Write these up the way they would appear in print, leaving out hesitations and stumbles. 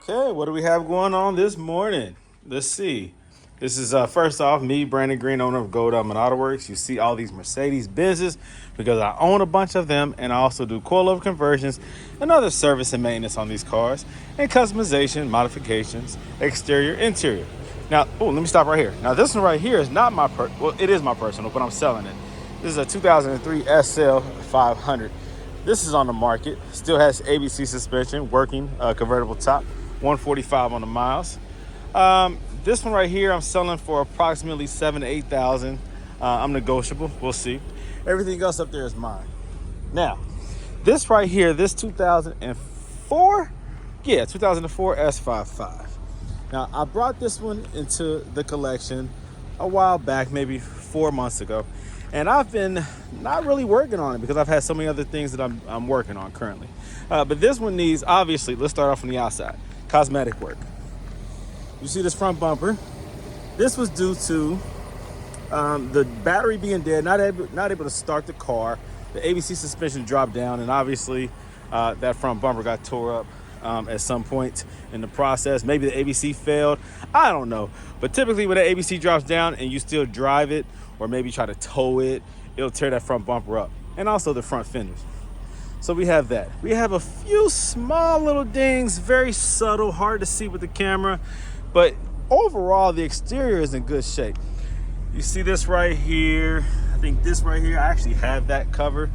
Okay, what do we have going on this morning? Let's see. This is first off me, Brandon Green, owner of Gold and Autoworks. You see all these Mercedes-Benzes because I own a bunch of them, and I also do coilover conversions and other service and maintenance on these cars, and customization, modifications, exterior, interior. Now, let me stop right here. Now, this one right here is not my it is my personal, but I'm selling it. This is a 2003 SL500. This is on the market. Still has ABC suspension, working, convertible top. 145 on the miles. This one right here I'm selling for approximately $7,000 to $8,000. I'm negotiable, we'll see. Everything else up there is mine. Now, this right here, this 2004 S55. Now, I brought this one into the collection a while back, maybe 4 months ago, and I've been not really working on it because I've had so many other things that I'm working on currently. But this one needs, obviously, let's start off from the outside. Cosmetic work. You see this front bumper. This was due to the battery being dead, not able to start the car. The ABC suspension dropped down, and obviously that front bumper got tore up at some point in the process. Maybe the ABC failed. I don't know. But typically when the ABC drops down and you still drive it or maybe try to tow it, it'll tear that front bumper up. And also the front fenders. So we have that. We have a few small little dings, very subtle, hard to see with the camera, but overall the exterior is in good shape. You see this right here. I think this right here, I actually have that cover.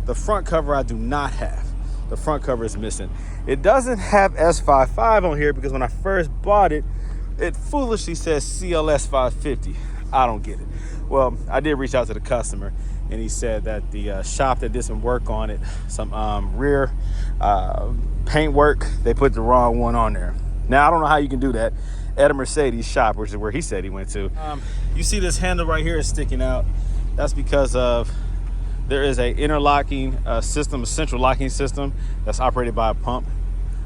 The front cover I do not have. The front cover is missing. It doesn't have S55 on here because when I first bought it, it foolishly says CLS 550. I don't get it. Well, I did reach out to the customer, and he said that the shop that did some work on it, some rear paint work, they put the wrong one on there. Now, I don't know how you can do that at a Mercedes shop, which is where he said he went to. You see this handle right here is sticking out. That's because of there is a interlocking system, a central locking system that's operated by a pump.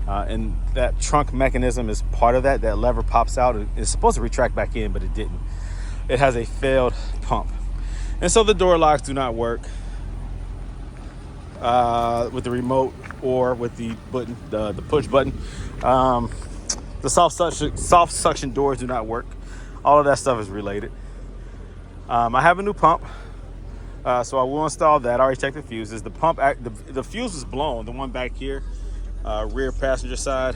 And that trunk mechanism is part of that. That lever pops out. It's supposed to retract back in, but it didn't. It has a failed pump. And so the door locks do not work with the remote or with the button, the push button. The soft suction doors do not work. All of that stuff is related. I have a new pump, so I will install that. I already checked the fuses. The pump, the fuse was blown. The one back here, rear passenger side,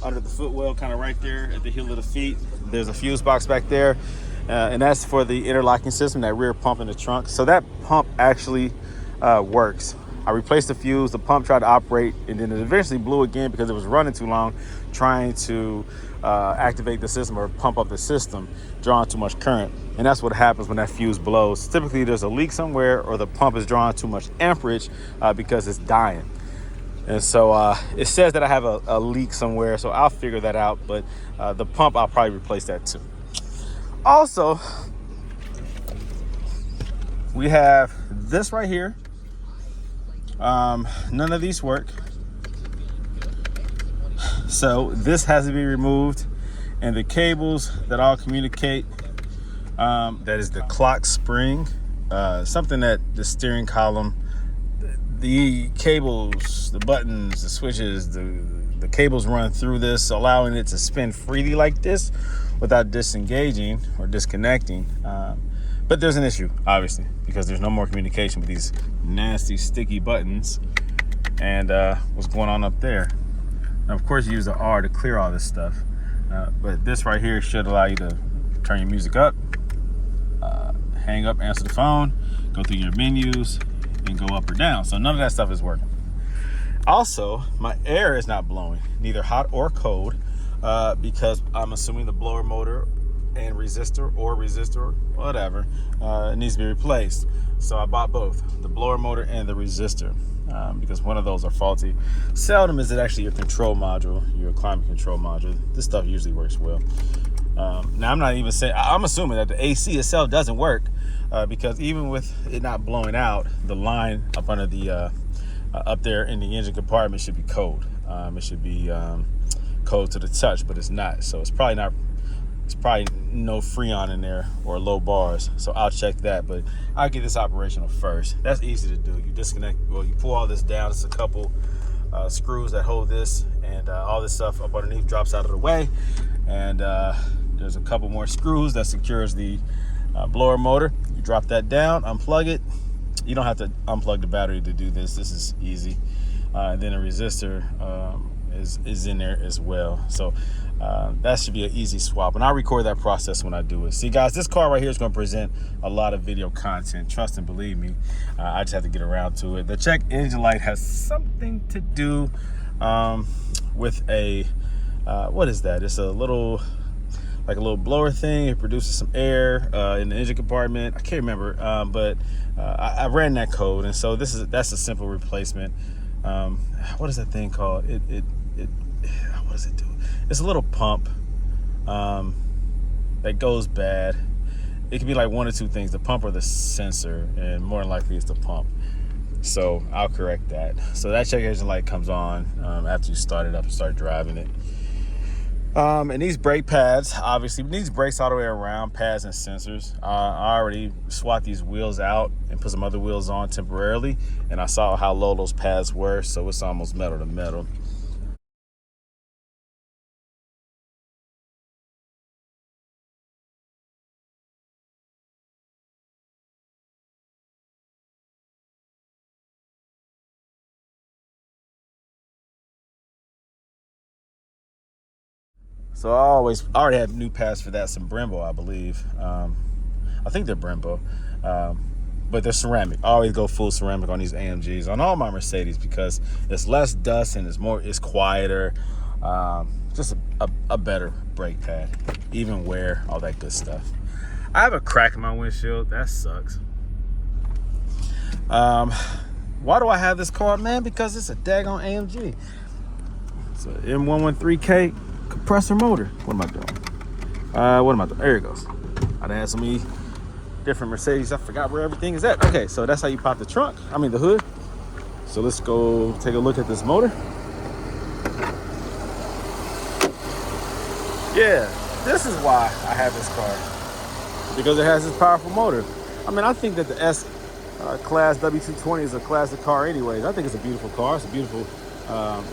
under the footwell, kind of right there at the heel of the feet. There's a fuse box back there. And that's for the interlocking system, that rear pump in the trunk. So that pump actually works. I replaced the fuse, the pump tried to operate, and then it eventually blew again because it was running too long, trying to activate the system or pump up the system, drawing too much current. And that's what happens when that fuse blows. Typically there's a leak somewhere or the pump is drawing too much amperage because it's dying. And so it says that I have a leak somewhere, so I'll figure that out. But the pump, I'll probably replace that too. Also, we have this right here. None of these work. So this has to be removed. And the cables that all communicate, that is the clock spring, something that the steering column, the cables, the buttons, the switches, the cables run through this, allowing it to spin freely like this without disengaging or disconnecting. But there's an issue, obviously, because there's no more communication with these nasty, sticky buttons and what's going on up there. Now, of course, you use the R to clear all this stuff, but this right here should allow you to turn your music up, hang up, answer the phone, go through your menus, and go up or down. So none of that stuff is working. Also, my air is not blowing, neither hot or cold, because I'm assuming the blower motor and resistor, whatever, needs to be replaced. So I bought both, the blower motor and the resistor, because one of those are faulty. Seldom is it actually your control module, your climate control module. This stuff usually works well. Now, I'm not even saying, I'm assuming that the AC itself doesn't work, because even with it not blowing out, the line up under the up there in the engine compartment should be cold. It should be cold to the touch, but it's not. So it's probably not It's probably no Freon in there or low bars, so I'll check that. But I'll get this operational first. That's easy to do. You disconnect, well, you pull all this down. It's a couple screws that hold this, and all this stuff up underneath drops out of the way. And there's a couple more screws that secures the blower motor. You drop that down, unplug it. You don't have to unplug the battery to do this. This is easy. And then a resistor is in there as well. So that should be an easy swap, and I'll record that process when I do it. See, guys, this car right here is going to present a lot of video content. Trust and believe me. I just have to get around to it. The check engine light has something to do with a what is that? It's a little, like a little blower thing. It produces some air in the engine compartment. I can't remember, but I ran that code, and so that's a simple replacement. What is that thing called? What does it do? It's a little pump that goes bad. It can be like one or two things, the pump or the sensor, and more than likely it's the pump. So I'll correct that. So that check engine light comes on after you start it up and start driving it. And these brake pads, obviously, these brakes all the way around, pads and sensors. I already swapped these wheels out and put some other wheels on temporarily, and I saw how low those pads were, so it's almost metal to metal. So I already have new pads for that, some Brembo, I believe. I think they're Brembo, but they're ceramic. I always go full ceramic on these AMGs, on all my Mercedes, because it's less dust and it's quieter. Just a better brake pad, even wear, all that good stuff. I have a crack in my windshield. That sucks. Why do I have this car, man? Because it's a daggone AMG. It's an M113K compressor motor. What am I doing? There it goes. I've had so many different Mercedes, I forgot where everything is at. Okay, so that's how you pop the the hood. So let's go take a look at this motor. Yeah, this is why I have this car, because it has this powerful motor. I mean, I think that the S class W220 is a classic car anyways. I think it's a beautiful car. It's a beautiful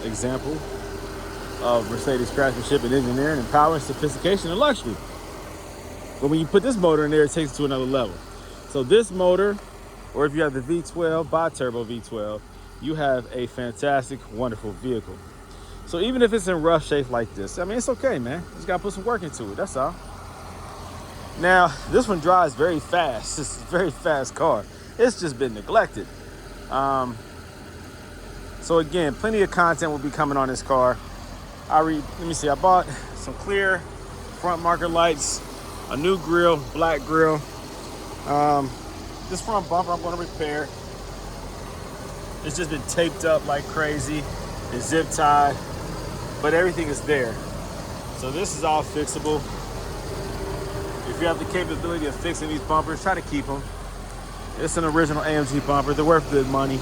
example of Mercedes craftsmanship and engineering and power and sophistication and luxury. But when you put this motor in there, it takes it to another level. So this motor, or if you have the V12, bi-turbo V12, you have a fantastic, wonderful vehicle. So even if it's in rough shape like this, I mean, it's okay, man. You just gotta put some work into it, that's all. Now, this one drives very fast. It's a very fast car. It's just been neglected. So again, plenty of content will be coming on this car. Let me see, I bought some clear front marker lights, a new grille, black grille. This front bumper I'm gonna repair. It's just been taped up like crazy. It's zip tied, but everything is there. So this is all fixable. If you have the capability of fixing these bumpers, try to keep them. It's an original AMG bumper. They're worth good money.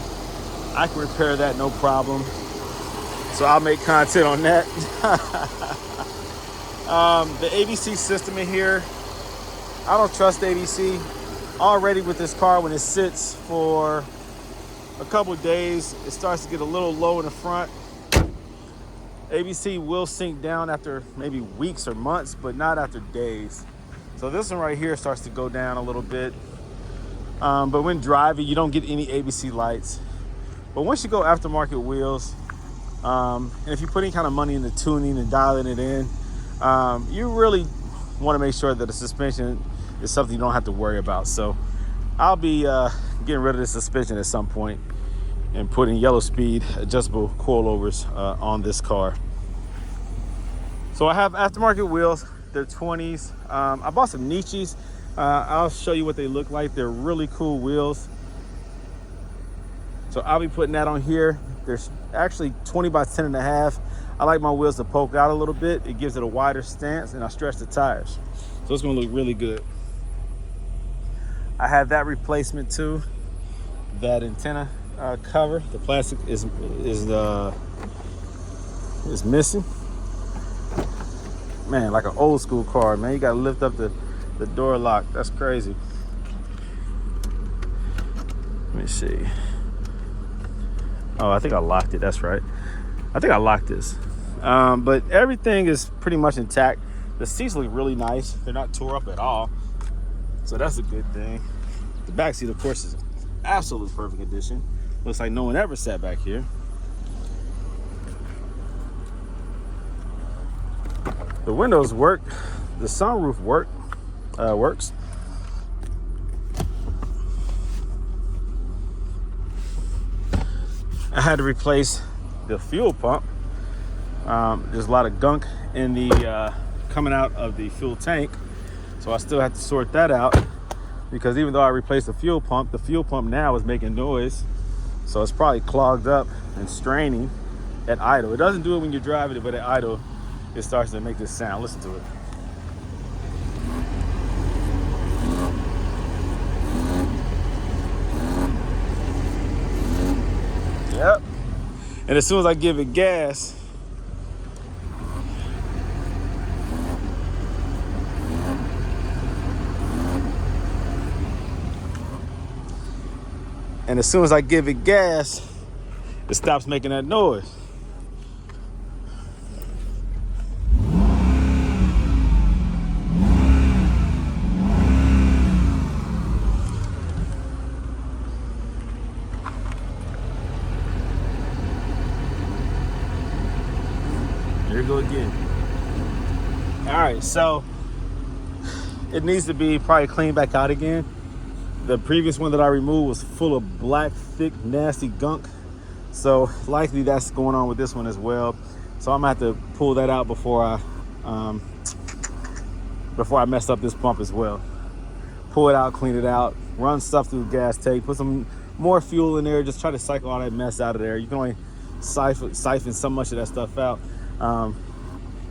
I can repair that, no problem. So I'll make content on that. The ABC system in here, I don't trust ABC. Already with this car, when it sits for a couple of days, it starts to get a little low in the front. ABC will sink down after maybe weeks or months, but not after days. So this one right here starts to go down a little bit. But when driving, you don't get any ABC lights. But once you go aftermarket wheels, and if you put any kind of money into tuning and dialing it in, you really want to make sure that the suspension is something you don't have to worry about. So I'll be getting rid of the suspension at some point and putting yellow speed adjustable coilovers on this car. So I have aftermarket wheels. They're 20s. I bought some Nichis. I'll show you what they look like. They're really cool wheels. So I'll be putting that on here. There's actually 20 by 10 and a half. I like my wheels to poke out a little bit. It gives it a wider stance, and I stretch the tires. So it's gonna look really good. I have that replacement too. That antenna cover, the plastic is missing. man, like an old school car, man. You gotta lift up the door lock. That's crazy. Let me see. Oh, I think I locked it. That's right. I think I locked this. But everything is pretty much intact. The seats look really nice. They're not tore up at all. So that's a good thing. The back seat, of course, is absolute perfect condition. Looks like no one ever sat back here. The windows work. The sunroof works. I had to replace the fuel pump. There's a lot of gunk in the coming out of the fuel tank, so I still have to sort that out, because even though I replaced the fuel pump now is making noise, so it's probably clogged up and straining at idle. It doesn't do it when you're driving it, but at idle it starts to make this sound. Listen to it. Yep. And as soon as I give it gas, it stops making that noise. Here we go again. All right, so it needs to be probably cleaned back out again. The previous one that I removed was full of black, thick, nasty gunk. So likely that's going on with this one as well. So I'm gonna have to pull that out before I mess up this pump as well. Pull it out, clean it out, run stuff through the gas tank, put some more fuel in there, just try to cycle all that mess out of there. You can only siphon so much of that stuff out.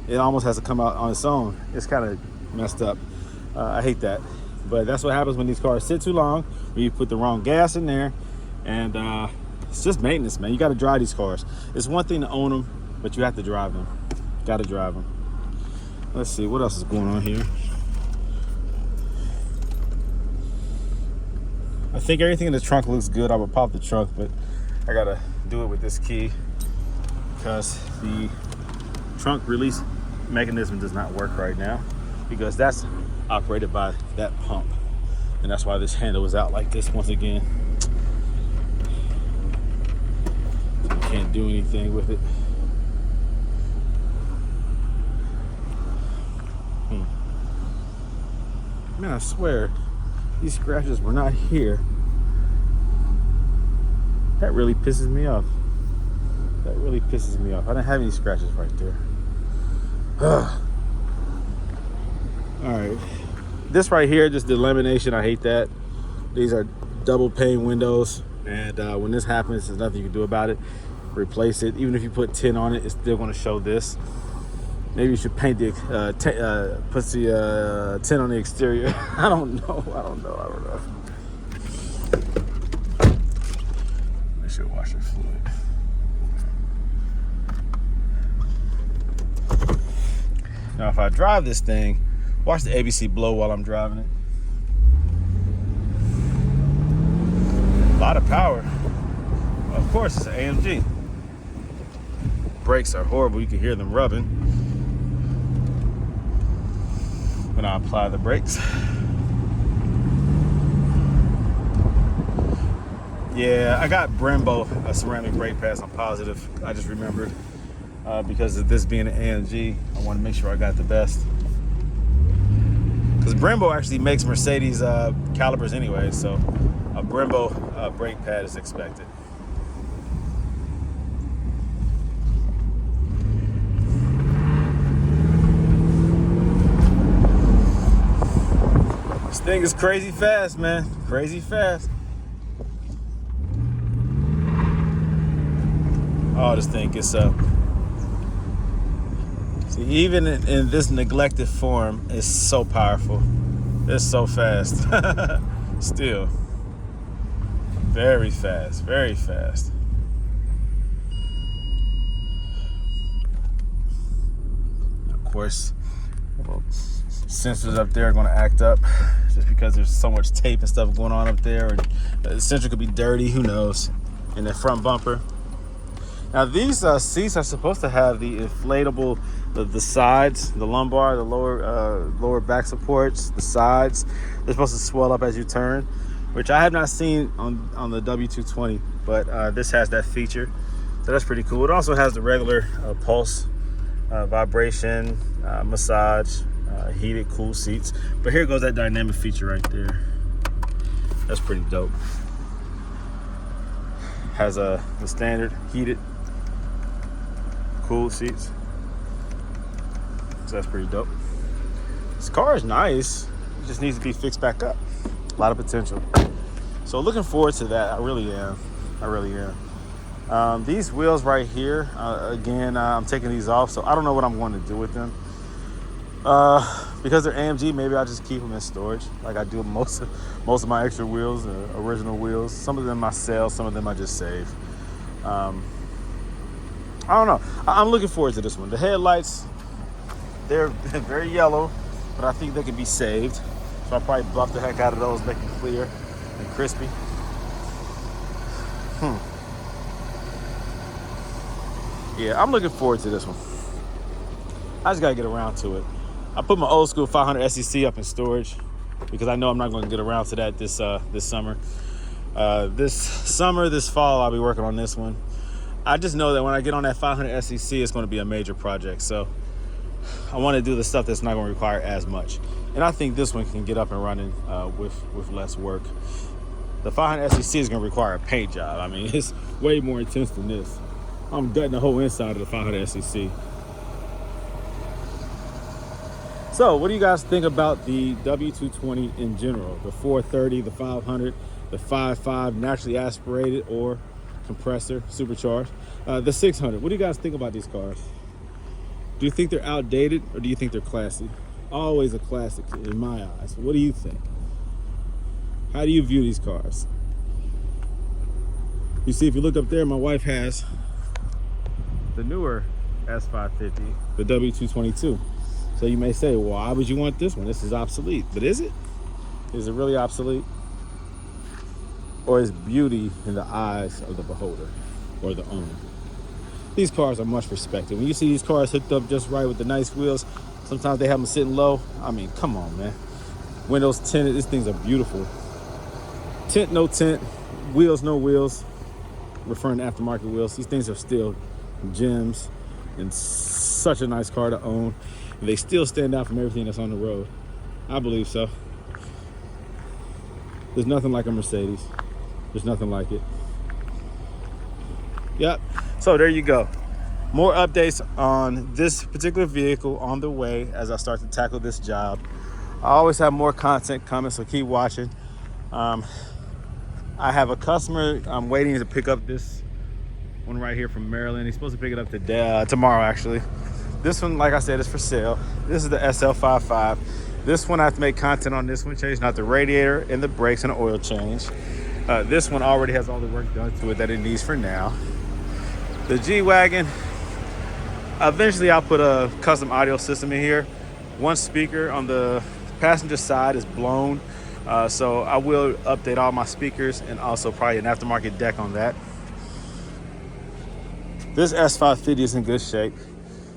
It almost has to come out on its own. It's kind of messed up. I hate that. But that's what happens when these cars sit too long, when you put the wrong gas in there, and it's just maintenance, man. You got to drive these cars. It's one thing to own them, but you have to drive them. Got to drive them. Let's see, what else is going on here? I think everything in the trunk looks good. I would pop the trunk, but I got to do it with this key because the trunk release mechanism does not work right now, because that's operated by that pump, and that's why this handle is out like this once again. So you can't do anything with it. Man, I swear these scratches were not here. That really pisses me off. That really pisses me off. I don't have any scratches right there. Ugh. All right, this right here, just the lamination, I hate that. These are double pane windows, and when this happens, there's nothing you can do about it. Replace it. Even if you put tin on it, it's still going to show this. Maybe you should paint the put the tin on the exterior. I don't know. I should wash your fluid. Now, if I drive this thing, watch the ABC blow while I'm driving it. A lot of power. Of course, it's an AMG. Brakes are horrible. You can hear them rubbing when I apply the brakes. Yeah, I got Brembo, a ceramic brake pads. I'm positive. I just remembered because of this being an AMG, I want to make sure I got the best. Because Brembo actually makes Mercedes calipers anyway, so a Brembo brake pad is expected. This thing is crazy fast, man. Crazy fast. Oh, this thing gets up. See, even in this neglected form, it's so powerful. It's so fast. Still. Very fast, very fast. Of course, Sensors up there are going to act up just because there's so much tape and stuff going on up there. Or the sensor could be dirty, who knows. And the front bumper. Now these seats are supposed to have the inflatable, the sides, the lumbar, the lower back supports, the sides. They're supposed to swell up as you turn, which I have not seen on the W220, but this has that feature. So that's pretty cool. It also has the regular pulse, vibration, massage, heated, cool seats. But here goes that dynamic feature right there. That's pretty dope. Has the standard heated, cool seats. So that's pretty dope. This car is nice. It just needs to be fixed back up. A lot of potential. So looking forward to that. I really am. I really am. These wheels right here, again, I'm taking these off, so I don't know what I'm going to do with them. Because they're AMG, maybe I'll just keep them in storage, like I do most of my extra wheels, original wheels. Some of them I sell, some of them I just save. I don't know. I'm looking forward to this one. The headlights, they're very yellow, but I think they can be saved. So I'll probably buff the heck out of those, make them clear and crispy. Yeah, I'm looking forward to this one. I just gotta get around to it. I put my old school 500 SEC up in storage because I know I'm not going to get around to that this summer. This fall, I'll be working on this one. I just know that when I get on that 500 SEC, it's going to be a major project. So I want to do the stuff that's not going to require as much. And I think this one can get up and running with less work. The 500 SEC is going to require a paint job. I mean, it's way more intense than this. I'm gutting the whole inside of the 500 SEC. So what do you guys think about the W220 in general? The 430, the 500, the 5.5 naturally aspirated or compressor, supercharged. The 600, what do you guys think about these cars? Do you think they're outdated or do you think they're classy? Always a classic in my eyes. What do you think? How do you view these cars? You see, if you look up there, my wife has the newer S550, the W222. So you may say, well, why would you want this one? This is obsolete. But is it? Is it really obsolete? Or is beauty in the eyes of the beholder or the owner? These cars are much respected. When you see these cars hooked up just right with the nice wheels, sometimes they have them sitting low. I mean, come on, man. Windows tinted, these things are beautiful. Tint, no tint. Wheels, no wheels. Referring to aftermarket wheels. These things are still gems and such a nice car to own. And they still stand out from everything that's on the road. I believe so. There's nothing like a Mercedes. There's nothing like it. Yep. So there you go. More updates on this particular vehicle on the way as I start to tackle this job. I always have more content coming, so keep watching. I have a customer I'm waiting to pick up this one right here from Maryland. He's supposed to pick it up today, tomorrow actually. This one, like I said, is for sale. This is the SL55. This one I have to make content on this one, changing out the radiator and the brakes and an oil change. This one already has all the work done to it that it needs for now. The G-Wagon, eventually I'll put a custom audio system in here. One speaker on the passenger side is blown. So I will update all my speakers and also probably an aftermarket deck on that. This S550 is in good shape.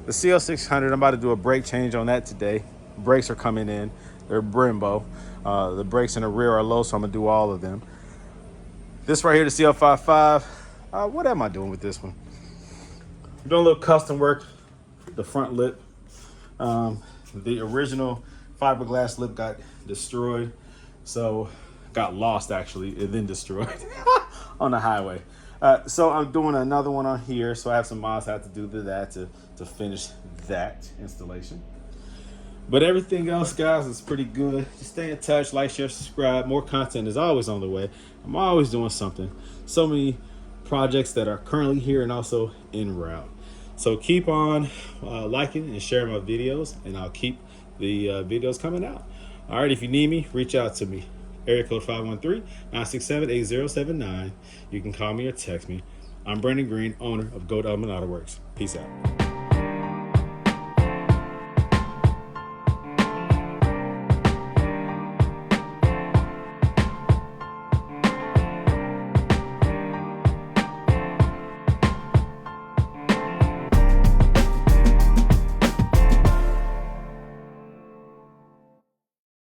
The CL600, I'm about to do a brake change on that today. Brakes are coming in. They're Brembo. The brakes in the rear are low, so I'm going to do all of them. This right here, the CL55. What am I doing with this one? I'm doing a little custom work. The front lip. The original fiberglass lip got destroyed. So, got lost actually, and then destroyed on the highway. So I'm doing another one on here. So I have some mods I have to do to that to finish that installation. But everything else, guys, is pretty good. Just stay in touch, like, share, subscribe. More content is always on the way. I'm always doing something. So many projects that are currently here and also en route. So keep on liking and sharing my videos, and I'll keep the videos coming out. All right, if you need me, reach out to me. Area code 513-967-8079. You can call me or text me. I'm Brandon Green, owner of Autoworks. Peace out.